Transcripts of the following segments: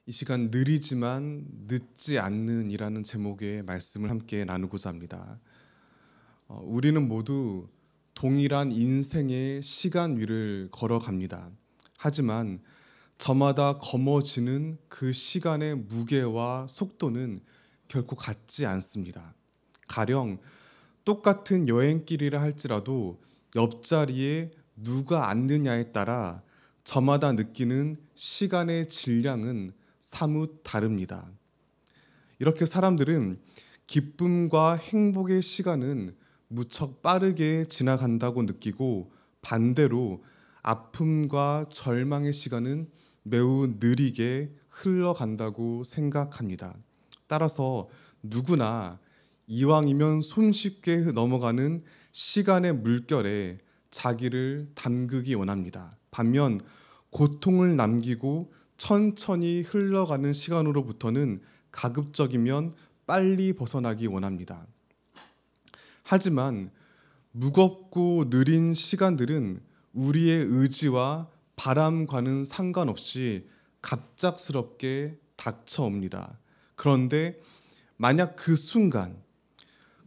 이 시간 느리지만 늦지 않는이라는 제목의 말씀을 함께 나누고자 합니다. 우리는 모두 동일한 인생의 시간 위를 걸어갑니다. 하지만 저마다 거머쥐는 그 시간의 무게와 속도는 결코 같지 않습니다. 가령 똑같은 여행길이라 할지라도 옆자리에 누가 앉느냐에 따라 저마다 느끼는 시간의 질량은 사뭇 다릅니다. 이렇게 사람들은 기쁨과 행복의 시간은 무척 빠르게 지나간다고 느끼고, 반대로 아픔과 절망의 시간은 매우 느리게 흘러간다고 생각합니다. 따라서 누구나 이왕이면 손쉽게 넘어가는 시간의 물결에 자기를 담그기 원합니다. 반면 고통을 남기고 천천히 흘러가는 시간으로부터는 가급적이면 빨리 벗어나기 원합니다. 하지만 무겁고 느린 시간들은 우리의 의지와 바람과는 상관없이 갑작스럽게 닥쳐옵니다. 그런데 만약 그 순간,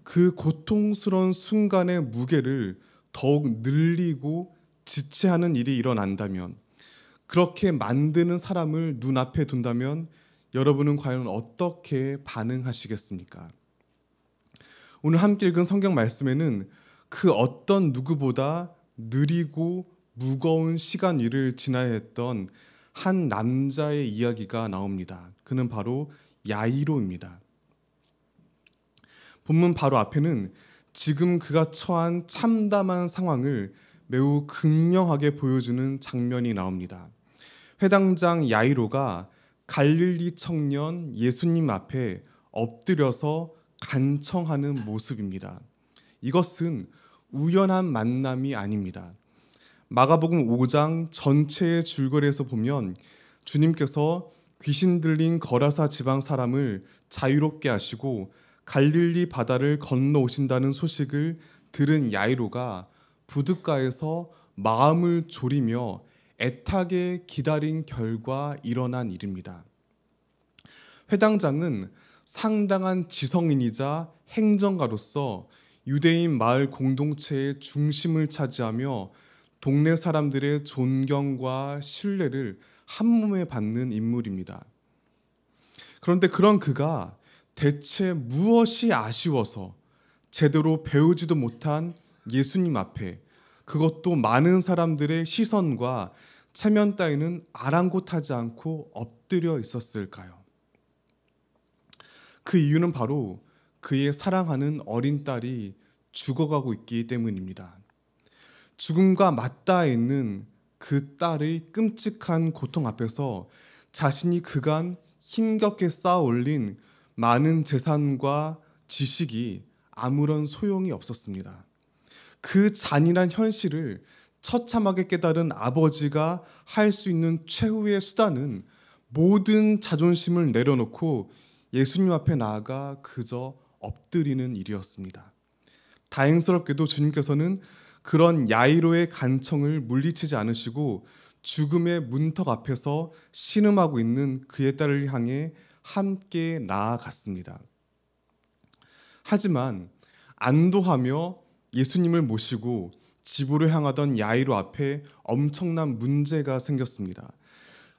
그 고통스러운 순간의 무게를 더욱 늘리고 지체하는 일이 일어난다면, 그렇게 만드는 사람을 눈앞에 둔다면 여러분은 과연 어떻게 반응하시겠습니까? 오늘 함께 읽은 성경 말씀에는 그 어떤 누구보다 느리고 무거운 시간 위를 지나야 했던 한 남자의 이야기가 나옵니다. 그는 바로 야이로입니다. 본문 바로 앞에는 지금 그가 처한 참담한 상황을 매우 극명하게 보여주는 장면이 나옵니다. 회당장 야이로가 갈릴리 청년 예수님 앞에 엎드려서 간청하는 모습입니다. 이것은 우연한 만남이 아닙니다. 마가복음 5장 전체의 줄거리에서 보면 주님께서 귀신 들린 거라사 지방 사람을 자유롭게 하시고 갈릴리 바다를 건너오신다는 소식을 들은 야이로가 부둣가에서 마음을 졸이며 애타게 기다린 결과 일어난 일입니다. 회당장은 상당한 지성인이자 행정가로서 유대인 마을 공동체의 중심을 차지하며 동네 사람들의 존경과 신뢰를 한몸에 받는 인물입니다. 그런데 그런 그가 대체 무엇이 아쉬워서 제대로 배우지도 못한 예수님 앞에, 그것도 많은 사람들의 시선과 체면 따위는 아랑곳하지 않고 엎드려 있었을까요? 그 이유는 바로 그의 사랑하는 어린 딸이 죽어가고 있기 때문입니다. 죽음과 맞닿아 있는 그 딸의 끔찍한 고통 앞에서 자신이 그간 힘겹게 쌓아 올린 많은 재산과 지식이 아무런 소용이 없었습니다. 그 잔인한 현실을 처참하게 깨달은 아버지가 할 수 있는 최후의 수단은 모든 자존심을 내려놓고 예수님 앞에 나아가 그저 엎드리는 일이었습니다. 다행스럽게도 주님께서는 그런 야이로의 간청을 물리치지 않으시고 죽음의 문턱 앞에서 신음하고 있는 그의 딸을 향해 함께 나아갔습니다. 하지만 안도하며 예수님을 모시고 집으로 향하던 야이로 앞에 엄청난 문제가 생겼습니다.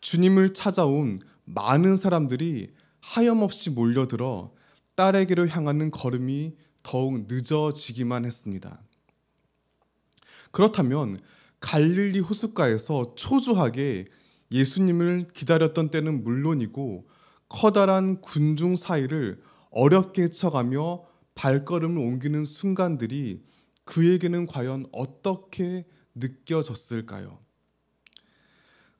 주님을 찾아온 많은 사람들이 하염없이 몰려들어 딸에게로 향하는 걸음이 더욱 늦어지기만 했습니다. 그렇다면 갈릴리 호숫가에서 초조하게 예수님을 기다렸던 때는 물론이고 커다란 군중 사이를 어렵게 헤쳐가며 발걸음을 옮기는 순간들이 그에게는 과연 어떻게 느껴졌을까요?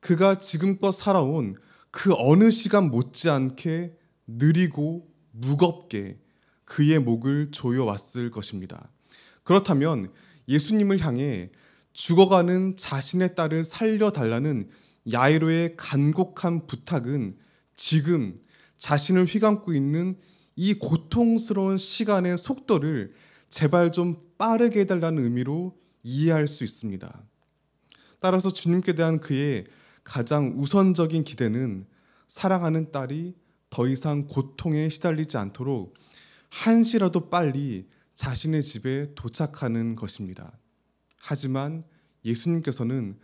그가 지금껏 살아온 그 어느 시간 못지않게 느리고 무겁게 그의 목을 조여왔을 것입니다. 그렇다면 예수님을 향해 죽어가는 자신의 딸을 살려달라는 야이로의 간곡한 부탁은 지금 자신을 휘감고 있는 이 고통스러운 시간의 속도를 제발 좀 빠르게 해달라는 의미로 이해할 수 있습니다. 따라서 주님께 대한 그의 가장 우선적인 기대는 사랑하는 딸이 더 이상 고통에 시달리지 않도록 한시라도 빨리 자신의 집에 도착하는 것입니다. 하지만 예수님께서는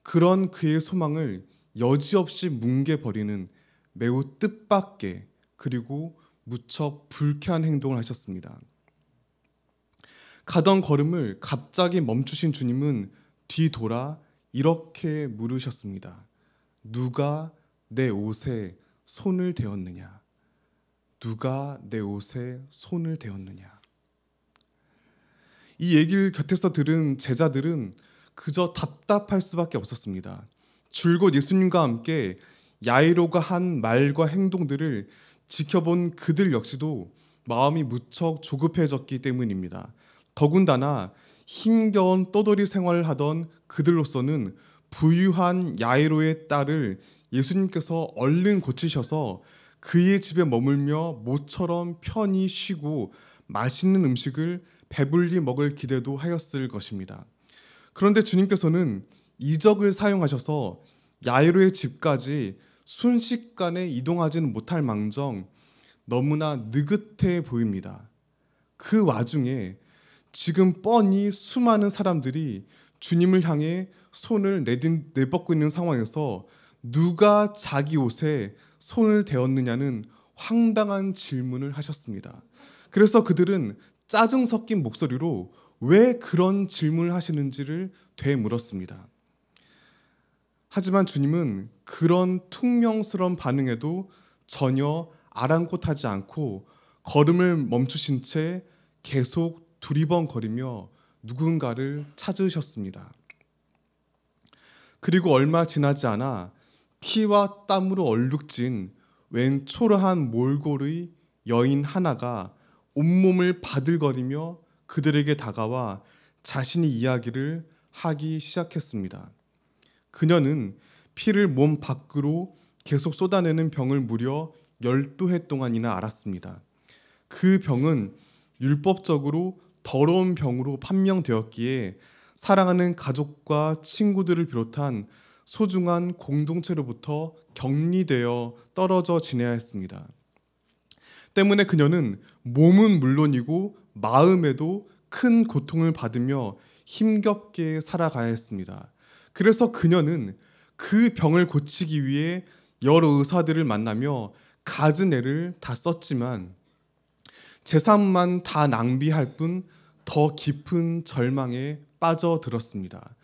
그런 그의 소망을 여지없이 뭉개버리는 매우 뜻밖의 그리고 무척 불쾌한 행동을 하셨습니다. 가던 걸음을 갑자기 멈추신 주님은 뒤돌아 이렇게 물으셨습니다. 누가 내 옷에 손을 대었느냐? 누가 내 옷에 손을 대었느냐? 이 얘기를 곁에서 들은 제자들은 그저 답답할 수밖에 없었습니다. 줄곧 예수님과 함께 야이로가 한 말과 행동들을 지켜본 그들 역시도 마음이 무척 조급해졌기 때문입니다. 더군다나 힘겨운 떠돌이 생활을 하던 그들로서는 부유한 야이로의 딸을 예수님께서 얼른 고치셔서 그의 집에 머물며 모처럼 편히 쉬고 맛있는 음식을 배불리 먹을 기대도 하였을 것입니다. 그런데 주님께서는 이적을 사용하셔서 야이로의 집까지 순식간에 이동하지는 못할 망정 너무나 느긋해 보입니다. 그 와중에 지금 뻔히 수많은 사람들이 주님을 향해 손을 내뻗고 있는 상황에서 누가 자기 옷에 손을 대었느냐는 황당한 질문을 하셨습니다. 그래서 그들은 짜증 섞인 목소리로 왜 그런 질문을 하시는지를 되물었습니다. 하지만 주님은 그런 퉁명스러운 반응에도 전혀 아랑곳하지 않고 걸음을 멈추신 채 계속 두리번거리며 누군가를 찾으셨습니다. 그리고 얼마 지나지 않아 피와 땀으로 얼룩진 웬 초라한 몰골의 여인 하나가 온몸을 바들거리며 그들에게 다가와 자신의 이야기를 하기 시작했습니다. 그녀는 피를 몸 밖으로 계속 쏟아내는 병을 무려 12해 동안이나 앓았습니다. 그 병은 율법적으로 더러운 병으로 판명되었기에 사랑하는 가족과 친구들을 비롯한 소중한 공동체로부터 격리되어 떨어져 지내야 했습니다. 때문에 그녀는 몸은 물론이고 마음에도 큰 고통을 받으며 힘겹게 살아가야 했습니다. 그래서 그녀는 그 병을 고치기 위해 여러 의사들을 만나며 갖은 애를 다 썼지만 재산만 다 낭비할 뿐 더 깊은 절망에 빠져들었습니다.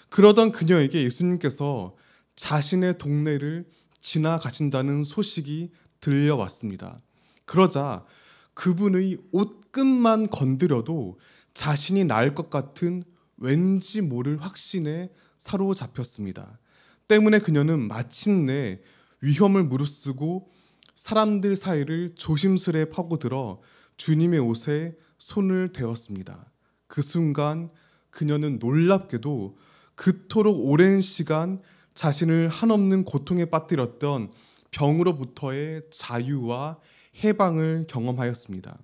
그러던 그녀에게 예수님께서 자신의 동네를 지나가신다는 소식이 들려왔습니다. 그러자 그분의 옷끝만 건드려도 자신이 나을 것 같은 왠지 모를 확신에 사로잡혔습니다. 때문에 그녀는 마침내 위험을 무릅쓰고 사람들 사이를 조심스레 파고들어 주님의 옷에 손을 대었습니다. 그 순간 그녀는 놀랍게도 그토록 오랜 시간 자신을 한없는 고통에 빠뜨렸던 병으로부터의 자유와 해방을 경험하였습니다.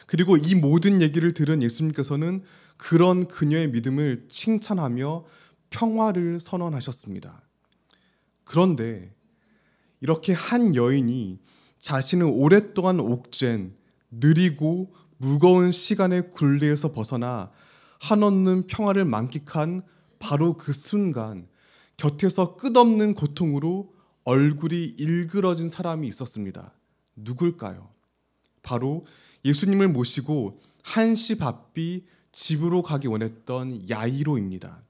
그리고 이 모든 얘기를 들은 예수님께서는 그런 그녀의 믿음을 칭찬하며 평화를 선언하셨습니다. 그런데 이렇게 한 여인이 자신을 오랫동안 옥죄인 느리고 무거운 시간의 굴레에서 벗어나 한없는 평화를 만끽한 바로 그 순간 곁에서 끝없는 고통으로 얼굴이 일그러진 사람이 있었습니다. 누굴까요? 바로 예수님을 모시고 한시 바삐 집으로 가기 원했던 야이로입니다.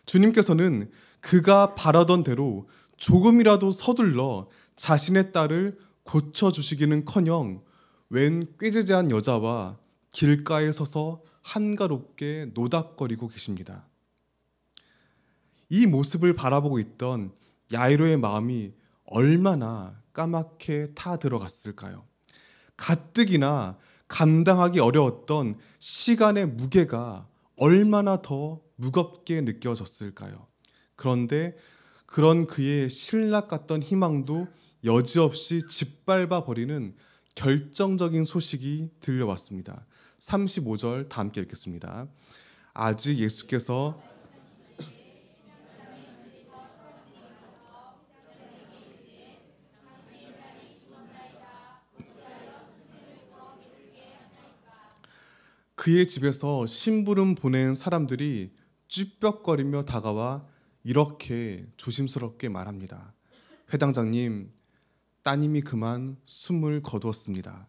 주님께서는 그가 바라던 대로 조금이라도 서둘러 자신의 딸을 고쳐주시기는커녕 웬 꾀지지한 여자와 길가에 서서 한가롭게 노닥거리고 계십니다. 이 모습을 바라보고 있던 야이로의 마음이 얼마나 까맣게 타들어갔을까요? 가뜩이나 감당하기 어려웠던 시간의 무게가 얼마나 더 무겁게 느껴졌을까요? 그런데 그런 그의 신락 같던 희망도 여지없이 짓밟아 버리는 결정적인 소식이 들려왔습니다. 35절 다 함께 읽겠습니다. 아직 예수께서 그의 집에서 심부름 보낸 사람들이 쭈뼛거리며 다가와 이렇게 조심스럽게 말합니다. 회당장님, 따님이 그만 숨을 거두었습니다.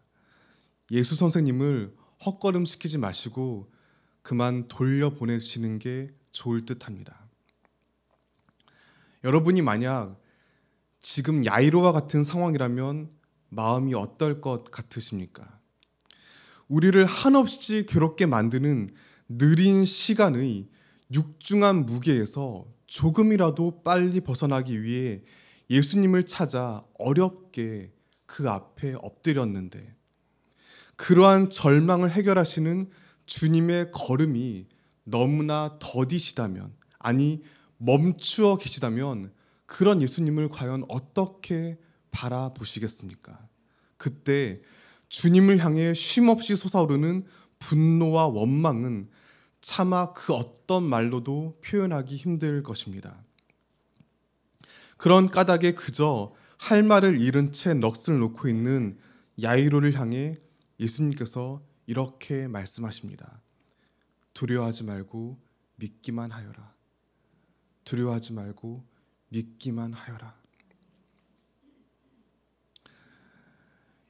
예수 선생님을 헛걸음시키지 마시고 그만 돌려보내시는 게 좋을 듯합니다. 여러분이 만약 지금 야이로와 같은 상황이라면 마음이 어떨 것 같으십니까? 우리를 한없이 괴롭게 만드는 느린 시간의 육중한 무게에서 조금이라도 빨리 벗어나기 위해 예수님을 찾아 어렵게 그 앞에 엎드렸는데, 그러한 절망을 해결하시는 주님의 걸음이 너무나 더디시다면, 아니 멈추어 계시다면 그런 예수님을 과연 어떻게 바라보시겠습니까? 그때 주님을 향해 쉼없이 솟아오르는 분노와 원망은 차마 그 어떤 말로도 표현하기 힘들 것입니다. 그런 까닭에 그저 할 말을 잃은 채 넋을 놓고 있는 야이로를 향해 예수님께서 이렇게 말씀하십니다. 두려워하지 말고 믿기만 하여라. 두려워하지 말고 믿기만 하여라.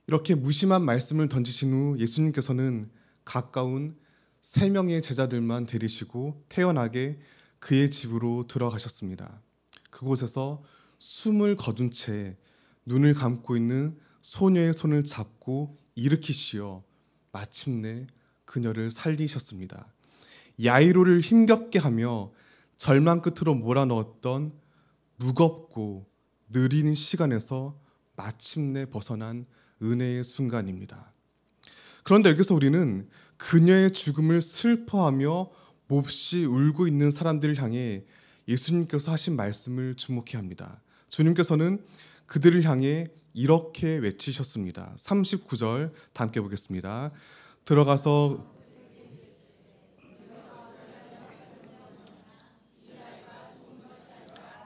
이렇게 무심한 말씀을 던지신 후 예수님께서는 가까운 3명의 제자들만 데리시고 태연하게 그의 집으로 들어가셨습니다. 그곳에서 숨을 거둔 채 눈을 감고 있는 소녀의 손을 잡고 일으키시어 마침내 그녀를 살리셨습니다. 야이로를 힘겹게 하며 절망 끝으로 몰아넣었던 무겁고 느린 시간에서 마침내 벗어난 은혜의 순간입니다. 그런데 여기서 우리는 그녀의 죽음을 슬퍼하며 몹시 울고 있는 사람들을 향해 예수님께서 하신 말씀을 주목해야 합니다. 주님께서는 그들을 향해 이렇게 외치셨습니다. 39절 다 함께 보겠습니다. 들어가서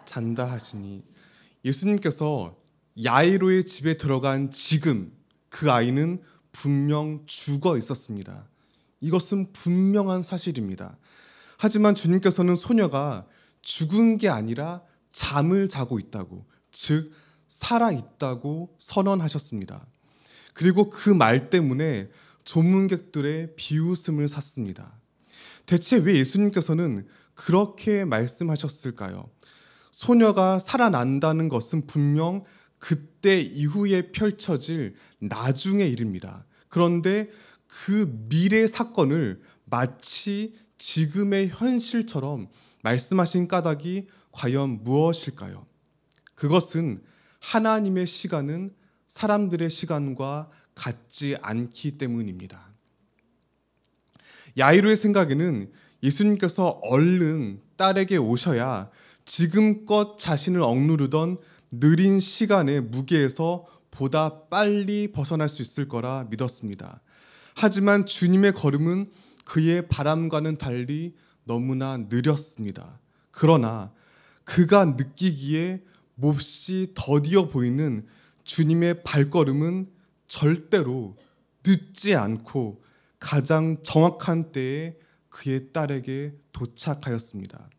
잔다 하시니, 예수님께서 야이로의 집에 들어간 지금 그 아이는 분명 죽어 있었습니다. 이것은 분명한 사실입니다. 하지만 주님께서는 소녀가 죽은 게 아니라 잠을 자고 있다고, 즉 살아있다고 선언하셨습니다. 그리고 그 말 때문에 조문객들의 비웃음을 샀습니다. 대체 왜 예수님께서는 그렇게 말씀하셨을까요? 소녀가 살아난다는 것은 분명 그때 이후에 펼쳐질 나중의 일입니다. 그런데 그 미래 사건을 마치 지금의 현실처럼 말씀하신 까닭이 과연 무엇일까요? 그것은 하나님의 시간은 사람들의 시간과 같지 않기 때문입니다. 야이로의 생각에는 예수님께서 얼른 딸에게 오셔야 지금껏 자신을 억누르던 느린 시간의 무게에서 보다 빨리 벗어날 수 있을 거라 믿었습니다. 하지만 주님의 걸음은 그의 바람과는 달리 너무나 느렸습니다. 그러나 그가 느끼기에 몹시 더디어 보이는 주님의 발걸음은 절대로 늦지 않고 가장 정확한 때에 그의 딸에게 도착하였습니다.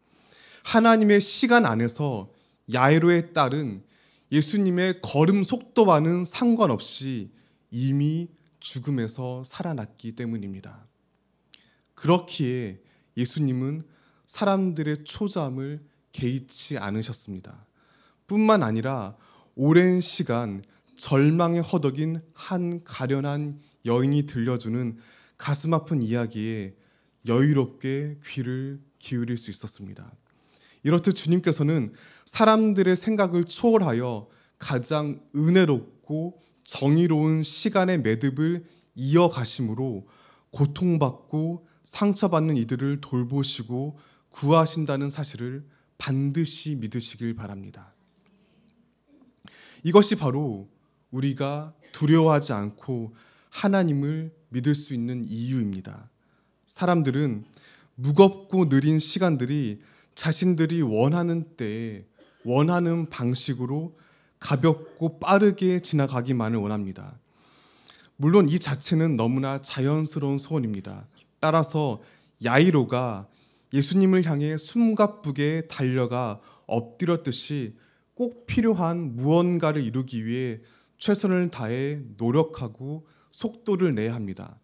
하나님의 시간 안에서 야이로의 딸은 예수님의 걸음 속도와는 상관없이 이미 죽음에서 살아났기 때문입니다. 그렇기에 예수님은 사람들의 초조함을 개의치 않으셨습니다. 뿐만 아니라 오랜 시간 절망에 허덕인 한 가련한 여인이 들려주는 가슴 아픈 이야기에 여유롭게 귀를 기울일 수 있었습니다. 이렇듯 주님께서는 사람들의 생각을 초월하여 가장 은혜롭고 정의로운 시간의 매듭을 이어가심으로 고통받고 상처받는 이들을 돌보시고 구하신다는 사실을 반드시 믿으시길 바랍니다. 이것이 바로 우리가 두려워하지 않고 하나님을 믿을 수 있는 이유입니다. 사람들은 무겁고 느린 시간들이 자신들이 원하는 때에 원하는 방식으로 가볍고 빠르게 지나가기만을 원합니다. 물론 이 자체는 너무나 자연스러운 소원입니다. 따라서 야이로가 예수님을 향해 숨가쁘게 달려가 엎드렸듯이 꼭 필요한 무언가를 이루기 위해 최선을 다해 노력하고 속도를 내야 합니다.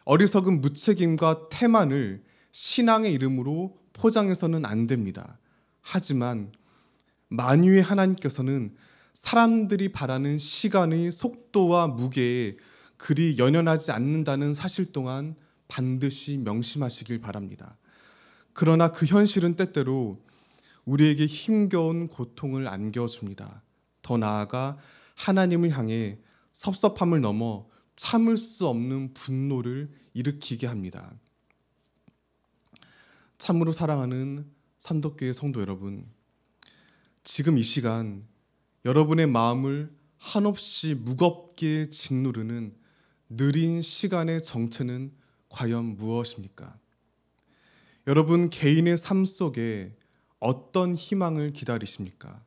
어리석은 무책임과 태만을 신앙의 이름으로 포장해서는 안 됩니다. 하지만 만유의 하나님께서는 사람들이 바라는 시간의 속도와 무게에 그리 연연하지 않는다는 사실 또한 반드시 명심하시길 바랍니다. 그러나 그 현실은 때때로 우리에게 힘겨운 고통을 안겨줍니다. 더 나아가 하나님을 향해 섭섭함을 넘어 참을 수 없는 분노를 일으키게 합니다. 참으로 사랑하는 삼덕교회 성도 여러분, 지금 이 시간 여러분의 마음을 한없이 무겁게 짓누르는 느린 시간의 정체는 과연 무엇입니까? 여러분 개인의 삶 속에 어떤 희망을 기다리십니까?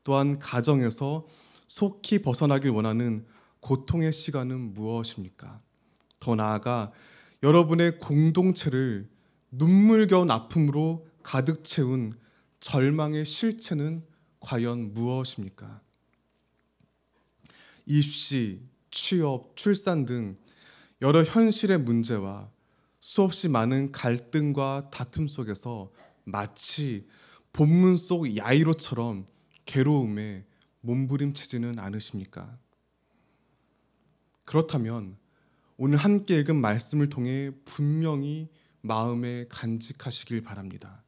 또한 가정에서 속히 벗어나길 원하는 고통의 시간은 무엇입니까? 더 나아가 여러분의 공동체를 눈물겨운 아픔으로 가득 채운 절망의 실체는 과연 무엇입니까? 입시, 취업, 출산 등 여러 현실의 문제와 수없이 많은 갈등과 다툼 속에서 마치 본문 속 야이로처럼 괴로움에 몸부림치지는 않으십니까? 그렇다면 오늘 함께 읽은 말씀을 통해 분명히 마음에 간직하시길 바랍니다.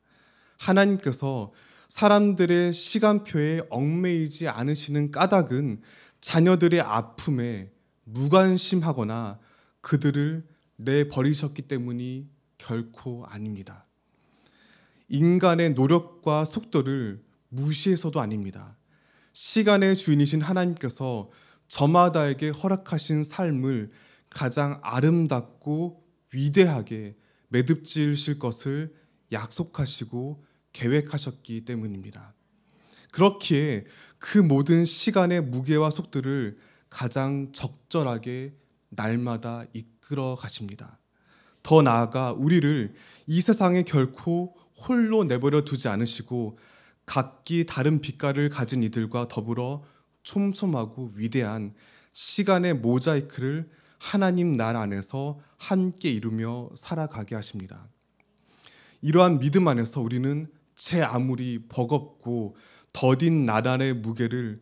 하나님께서 사람들의 시간표에 얽매이지 않으시는 까닭은 자녀들의 아픔에 무관심하거나 그들을 내버리셨기 때문이 결코 아닙니다. 인간의 노력과 속도를 무시해서도 아닙니다. 시간의 주인이신 하나님께서 저마다에게 허락하신 삶을 가장 아름답고 위대하게 매듭지으실 것을 약속하시고 계획하셨기 때문입니다. 그렇기에 그 모든 시간의 무게와 속도를 가장 적절하게 날마다 이끌어 가십니다. 더 나아가 우리를 이 세상에 결코 홀로 내버려 두지 않으시고 각기 다른 빛깔을 가진 이들과 더불어 촘촘하고 위대한 시간의 모자이크를 하나님 나라 안에서 함께 이루며 살아가게 하십니다. 이러한 믿음 안에서 우리는 제 아무리 버겁고 더딘 나날의 무게를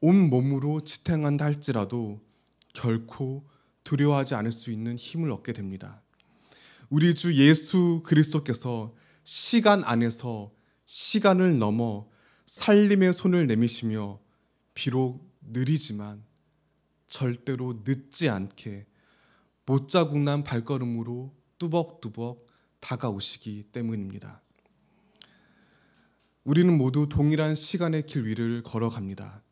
온 몸으로 지탱한다 할지라도 결코 두려워하지 않을 수 있는 힘을 얻게 됩니다. 우리 주 예수 그리스도께서 시간 안에서 시간을 넘어 살림의 손을 내미시며 비록 느리지만 절대로 늦지 않게 못자국 난 발걸음으로 뚜벅뚜벅 다가오시기 때문입니다. 우리는 모두 동일한 시간의 길 위를 걸어갑니다.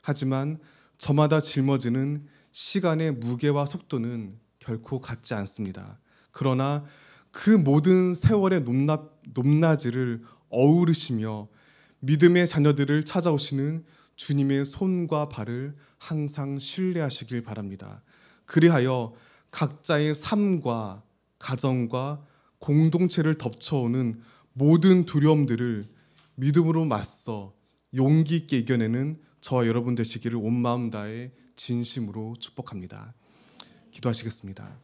하지만 저마다 짊어지는 시간의 무게와 속도는 결코 같지 않습니다. 그러나 그 모든 세월의 높낮이를 어우르시며 믿음의 자녀들을 찾아오시는 주님의 손과 발을 항상 신뢰하시길 바랍니다. 그리하여 각자의 삶과 가정과 공동체를 덮쳐오는 모든 두려움들을 믿음으로 맞서 용기 있게 이겨내는 저와 여러분 되시기를 온 마음 다해 진심으로 축복합니다. 기도하시겠습니다.